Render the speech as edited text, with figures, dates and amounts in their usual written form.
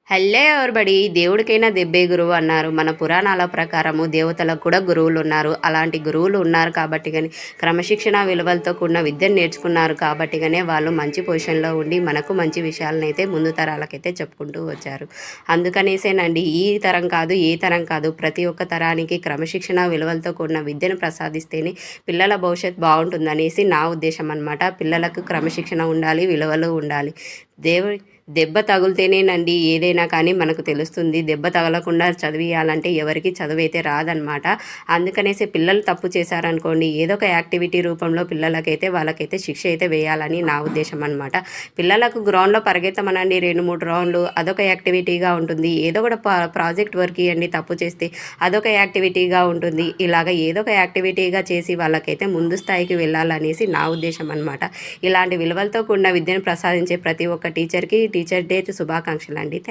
హెల్లే everybody దేవుడికైనా దెబ్బే గురువు అన్నారు. మన పురాణాల ప్రకారము దేవతలకు కూడా గురువులు ఉన్నారు. అలాంటి గురువులు ఉన్నారు కాబట్టి కానీ క్రమశిక్షణ విలువలతో కూడిన విద్యను నేర్చుకున్నారు కాబట్టి కానీ వాళ్ళు మంచి పొజిషన్లో ఉండి మనకు మంచి విషయాలనైతే ముందు తరాలకైతే చెప్పుకుంటూ వచ్చారు. అందుకనేసేనండి ఈ తరం కాదు ఏ తరం కాదు ప్రతి ఒక్క తరానికి క్రమశిక్షణ విలువలతో కూడిన విద్యను ప్రసాదిస్తేనే పిల్లల భవిష్యత్ బాగుంటుందనేసి నా ఉద్దేశం అనమాట. పిల్లలకు క్రమశిక్షణ ఉండాలి, విలువలు ఉండాలి. దేవుడి దెబ్బ తగిలితేనేనండి ఏదైనా కానీ మనకు తెలుస్తుంది. దెబ్బ తగలకుండా చదివియాలంటే ఎవరికి చదువైతే రాదనమాట. అందుకనేసి పిల్లలు తప్పు చేశారనుకోండి ఏదో ఒక యాక్టివిటీ రూపంలో పిల్లలకైతే వాళ్ళకైతే శిక్ష అయితే వేయాలని నా ఉద్దేశం అనమాట. పిల్లలకు గ్రౌండ్లో పరిగెత్తమనండి 2-3 రౌండ్లు, అదొక యాక్టివిటీగా ఉంటుంది. ఏదో ఒక ప్రాజెక్ట్ వర్క్ ఇవ్వండి, తప్పు చేస్తే అదొక యాక్టివిటీగా ఉంటుంది. ఇలాగ ఏదో ఒక యాక్టివిటీగా చేసి వాళ్ళకైతే ముందు స్థాయికి వెళ్ళాలనేసి నా ఉద్దేశం అనమాట. ఇలాంటి విలువలతో కూడిన విద్యను ప్రసాదించే ప్రతి ఒక్క టీచర్కి టీచర్ డే శుభాకాంక్షలు అండి.